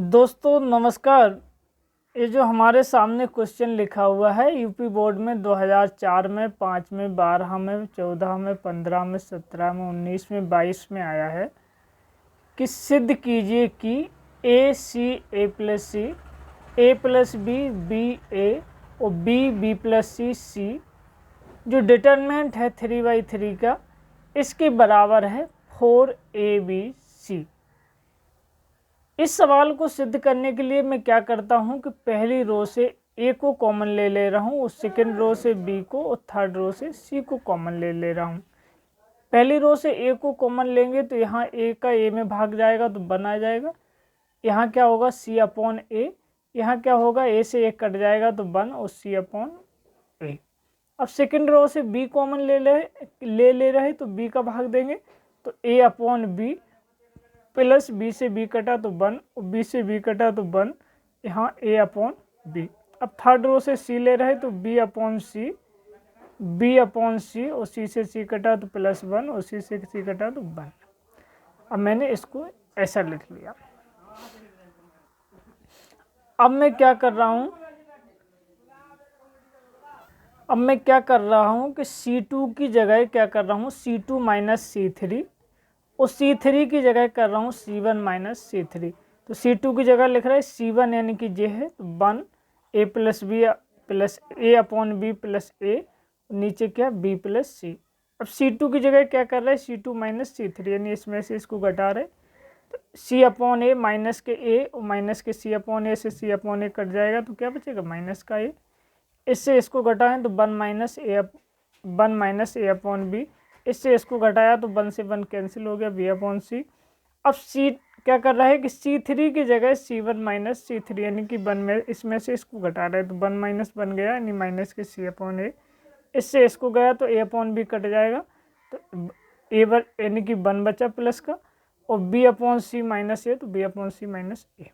दोस्तों नमस्कार। ये जो हमारे सामने क्वेश्चन लिखा हुआ है यूपी बोर्ड में 2004 में, 5 में, 12 में, 14 में, 15 में, 17 में, 19 में, 22 में आया है कि सिद्ध कीजिए कि ए सी A plus C, A plus B B ए और बी बी प्लस सी सी जो डिटरमिनेंट है 3/3 का, इसके बराबर है 4ABC। इस सवाल को सिद्ध करने के लिए मैं क्या करता हूं कि पहली रो से ए को कॉमन ले रहा हूं और सेकंड रो से बी को और थर्ड रो से सी को कॉमन ले रहा हूं। पहली रो से ए को कॉमन लेंगे तो यहाँ ए का ए में भाग जाएगा तो 1 आ जाएगा। यहाँ क्या होगा सी अपॉन ए, यहाँ क्या होगा ए से ए कट जाएगा तो 1 और सी अपॉन ए। अब सेकंड रो से बी कॉमन ले रहे तो बी का भाग देंगे तो ए अपॉन बी प्लस बी से बी कटा तो 1 और बी से बी कटा तो 1, यहाँ ए अपॉन बी। अब थर्ड रो से सी ले रहे तो बी अपॉन सी और सी से सी कटा तो +1 और सी से सी कटा तो 1। अब मैंने इसको ऐसा लिख लिया। अब मैं क्या कर रहा हूँ कि C2 की जगह क्या कर रहा हूँ C2 माइनस C3 और C3 की जगह कर रहा हूँ C1 माइनस C3। तो C2 की जगह लिख रहा है C1 यानी कि जे है 1 A plus B plus A upon B plus A, नीचे क्या B प्लस सी। अब C2 की जगह क्या कर रहा है C2 माइनस C3 यानी इसमें से इसको घटा रहे तो C अपॉन ए माइनस के ए और माइनस के C अपॉन ए से C अपॉन ए कट जाएगा तो क्या बचेगा माइनस का ए। इससे इसको घटाएं तो 1 माइनस ए अपॉन बी, इससे इसको घटाया तो 1 से 1 कैंसिल हो गया बी अपॉन सी। अब सी क्या कर रहा है कि C3 की जगह C1 माइनस C3 यानी कि 1 में इसमें से इसको घटा रहा है तो 1 माइनस बन गया यानी माइनस के C अपॉन ए, इससे इसको गया तो ए अपॉन बी कट जाएगा तो ए यानी कि 1 बचा प्लस का और बी अपॉन सी माइनस ए तो बी अपॉन सी माइनस ए।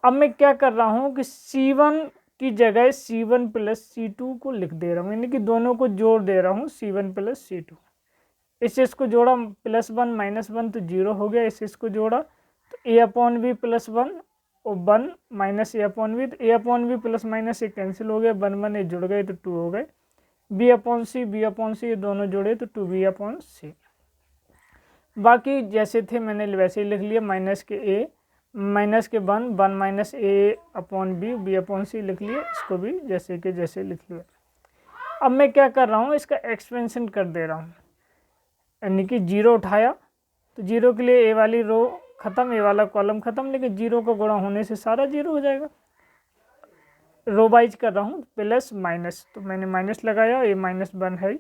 अब मैं क्या कर रहा हूँ कि C1 की जगह C1 प्लस C2 को लिख दे रहा हूँ यानी कि दोनों को जोड़ दे रहा हूँ C1 प्लस C2। इससे इसको जोड़ा +1 -1 तो 0 हो गया, इससे इसको जोड़ा तो ए अपॉन बी +1 और 1 माइनस ए अपॉन बी, तो ए अपॉन बी प्लस माइनस ए कैंसिल हो गया, 1 ए जुड़ गए तो 2 हो गए। बी अपॉन सी ये दोनों जोड़े तो 2b अपॉन सी। बाकी जैसे थे मैंने वैसे ही लिख लिया, माइनस के 1 माइनस ए अपॉन बी अपॉन सी लिख लिया, इसको भी जैसे के जैसे लिख लिया। अब मैं क्या कर रहा हूँ इसका एक्सपेंशन कर दे रहा हूँ यानी कि 0 उठाया तो 0 के लिए ए वाली रो खत्म, ए वाला कॉलम खत्म, लेकिन 0 का गुणा होने से सारा 0 हो जाएगा। रो वाइज कर रहा हूँ प्लस माइनस तो मैंने माइनस लगाया, ए -1 है,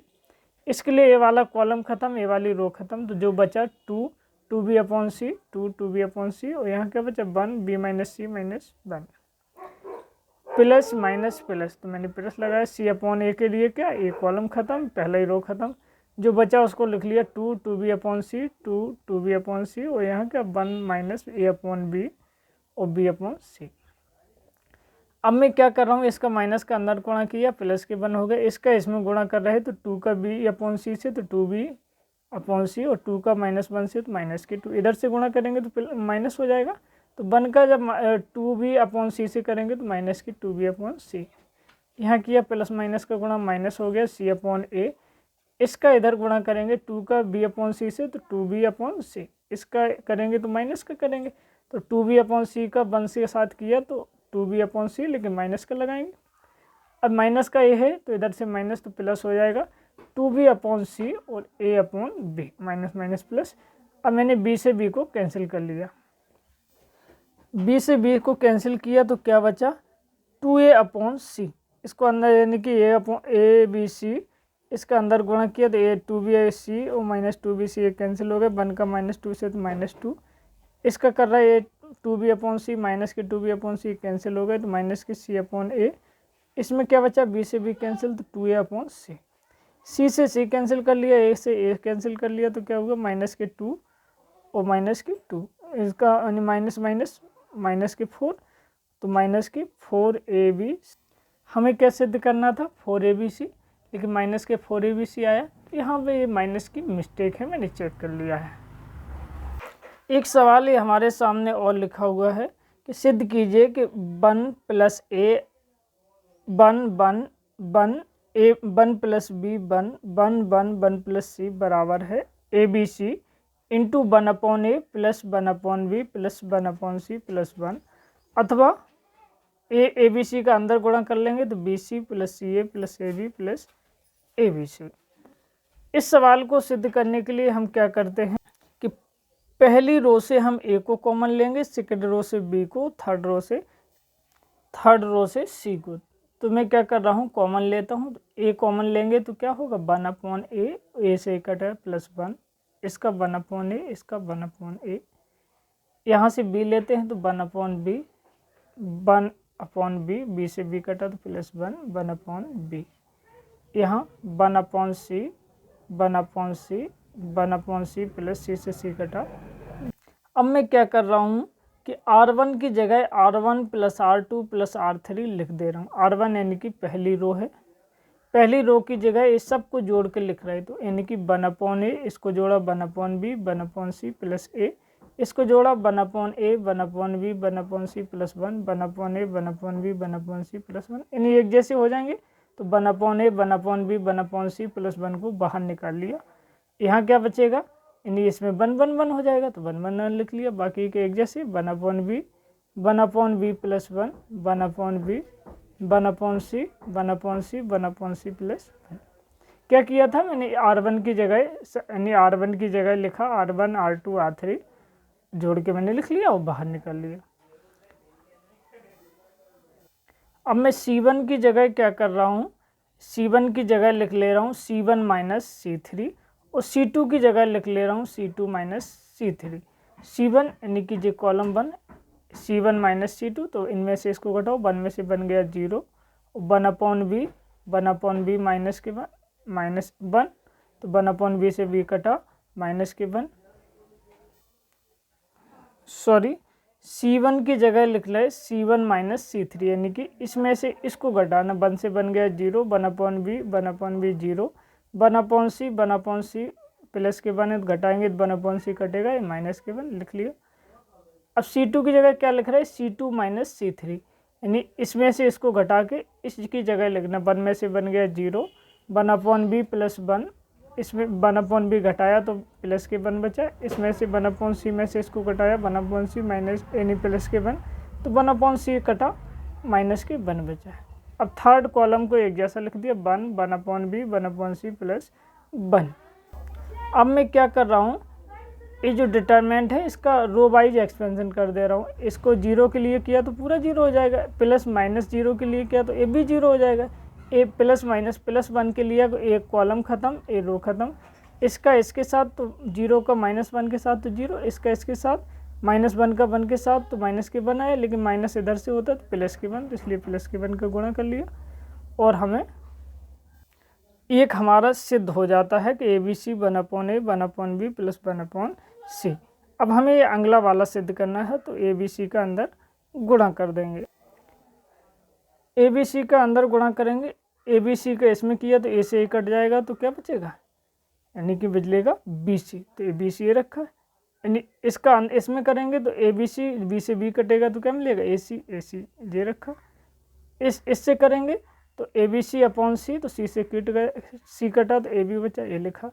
इसके लिए ए वाला कॉलम खत्म, ए वाली रो खत्म, तो जो बचा 2b अपॉन सी 2b अपॉन सी और यहाँ क्या बचा 1 b माइनस सी माइनस 1 प्लस माइनस प्लस, तो मैंने प्लस लगाया। सी अपॉन ए के लिए क्या ए कॉलम खत्म, पहला ही रो खत्म, जो बचा उसको लिख लिया 2b अपॉन सी 2b अपॉन सी और यहाँ क्या 1 माइनस ए अपॉन बी और बी अपॉन सी। अब मैं क्या कर रहा हूँ इसका माइनस का अंदर गुणा किया प्लस के 1 हो गए, इसका इसमें गुणा कर रहे तो 2 का b अपॉन सी से तो 2b अपॉन सी और 2 का -1 से तो माइनस के 2, इधर से गुणा करेंगे तो माइनस हो जाएगा, तो 1 का जब 2b अपॉन सी से करेंगे तो माइनस की 2b अपॉन सी। यहाँ किया प्लस माइनस का गुणा माइनस हो गया सी अपॉन ए, इसका इधर गुणा करेंगे 2 का b अपॉन सी से तो 2b अपॉन सी, इसका करेंगे तो माइनस का करेंगे तो 2b अपॉन सी का 1 से साथ किया तो 2b अपॉन सी, लेकिन माइनस का लगाएंगे। अब माइनस का ए है तो इधर से माइनस तो प्लस हो जाएगा 2b अपॉन सी और a upon B, minus minus plus. अब मैंने b से b को कैंसिल कर लिया, b से b को कैंसिल किया तो क्या बचा 2a अपॉन सी, इसको अंदर यानी कि a upon A B C, इसका अंदर गुणा किया तो ए 2b सी और -2b सी कैंसिल हो गया, 1 का -2 से तो -2, इसका कर रहा है 2b अपॉन सी माइनस के 2b अपॉन सी कैंसिल हो गए तो माइनस के सी अपॉन ए, इसमें क्या बचा b से b कैंसिल तो 2a अपॉन सी, सी से सी कैंसिल कर लिया, ए से ए कैंसिल कर लिया तो क्या होगा माइनस के 2 और माइनस के 2, इसका यानी माइनस माइनस माइनस के 4 तो माइनस के 4ab। हमें क्या सिद्ध करना था 4abc, लेकिन माइनस के 4abc आया, तो यहाँ पे ये माइनस की मिस्टेक है, मैंने चेक कर लिया है। एक सवाल ये हमारे सामने और लिखा हुआ है कि सिद्ध कीजिए कि 1 plus A 1 A 1 plus B 1 plus C बराबर है A B C into 1/a plus 1/b plus 1/c plus 1, अथवा ए बी सी का अंदर गुणा कर लेंगे तो B C plus C A plus A B plus A B C. इस सवाल को सिद्ध करने के लिए हम क्या करते हैं कि पहली रो से हम ए को कॉमन लेंगे, सेकंड रो से बी को, थर्ड रो से सी को। तो मैं क्या कर रहा हूँ, कॉमन लेता हूँ। ए कॉमन लेंगे तो क्या होगा 1/a, ए से ए कटा प्लस 1, इसका 1/a, इसका 1/a। यहाँ से बी लेते हैं तो 1/b, 1/b, बी से बी कटा तो प्लस 1, 1/b। यहाँ 1/c, 1/c, 1/c प्लस सी से सी कटा। अब मैं क्या कर रहा हूँ कि R1 की जगह R1 plus R2 plus R3 लिख दे रहा हूँ। R1 यानी कि पहली रो है, पहली रो की जगह इस सब को जोड़ के लिख रहा है, तो यानी कि 1/a, इसको जोड़ा 1/b, 1/c प्लस a, इसको जोड़ा 1/a, 1/b, 1/c plus 1, 1/a, 1/b, 1/c plus 1, यानी एक जैसे हो जाएंगे। तो 1/a, 1/b, 1/c प्लस 1 को बाहर निकाल लिया। यहाँ क्या बचेगा, यानी इसमें 1 1 1 हो जाएगा तो 1 1 1 लिख लिया। बाकी के एक जैसे 1/b, 1/b plus 1, 1/b, 1/c, 1/c, 1/c plus 1। क्या किया था मैंने, R1 की जगह यानी R1 की जगह लिखा R1, R2, R3 जोड़ के मैंने लिख लिया और बाहर निकाल लिया। अब मैं C1 की जगह क्या कर रहा हूँ, C1 की जगह लिख ले रहा हूँ C1 माइनस C3, और C2 की जगह लिख ले रहा हूँ C2 माइनस C3। C1 यानी कि जो कॉलम 1, C1 माइनस C2, तो इनमें से इसको घटाओ, 1 में से बन गया 0, 1/b, 1/b माइनस के 1, माइनस 1, तो 1/b से b कटा माइनस के 1, सॉरी C1 की जगह लिख ले C1 माइनस C3, यानी कि इसमें से इसको घटाना, 1 से बन गया 0, 1/b, 1/b 0, 1/c प्लस के 1 घटाएंगे तो 1/c कटेगा, ये माइनस के 1 लिख लिया। अब C2 की जगह क्या लिख रहा है C2 माइनस C3, यानी इसमें से इसको घटा के इसकी जगह लिखना, 1 में से बन गया 0, 1/b प्लस 1, इसमें 1/b घटाया तो प्लस के 1 बचा, इसमें से 1/c में से इसको घटाया 1/c माइनस यानी प्लस के 1, तो 1/c कटा माइनस के 1 बचा। अब थर्ड कॉलम को एक जैसा लिख दिया 1, 1/b, 1/c प्लस 1। अब मैं क्या कर रहा हूँ, ये जो डिटरमिनेंट है इसका रो वाइज एक्सपेंशन कर दे रहा हूँ। इसको 0 के लिए किया तो पूरा 0 हो जाएगा, प्लस माइनस 0 के लिए किया तो ये भी 0 हो जाएगा, ए प्लस माइनस प्लस 1 के लिए तो एक कॉलम ख़त्म, ए रो ख़त्म। इसका इसके साथ तो 0 का -1 के साथ तो 0, इसका इसके साथ -1 का 1 के साथ तो माइनस के 1 आया, लेकिन माइनस इधर से होता तो प्लस के 1, तो इसलिए प्लस के 1 का गुणा कर लिया और हमें एक हमारा सिद्ध हो जाता है कि ABC 1/a 1/b plus 1/c। अब हमें ये अगला वाला सिद्ध करना है, तो ABC का अंदर गुणा कर देंगे। ABC का अंदर गुणा करेंगे, ABC का इसमें किया तो A से A कट जाएगा तो क्या बचेगा, यानी कि बचलेगा BC, तो ABC ये रखा है। यानी इसका इसमें करेंगे तो ABC, B से B कटेगा तो क्या मिलेगा AC, AC ये रखा। इससे करेंगे तो ABC अपॉन C, तो C से कट गया, C कटा तो AB बचा, ये लिखा।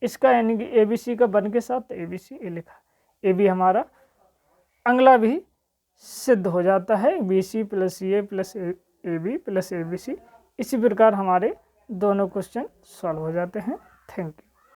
इसका यानी कि ABC का 1 के साथ तो ABC ये लिखा। AB हमारा अगला भी सिद्ध हो जाता है, BC plus CA plus AB plus ABC। इसी प्रकार हमारे दोनों क्वेश्चन सॉल्व हो जाते हैं। Thank you.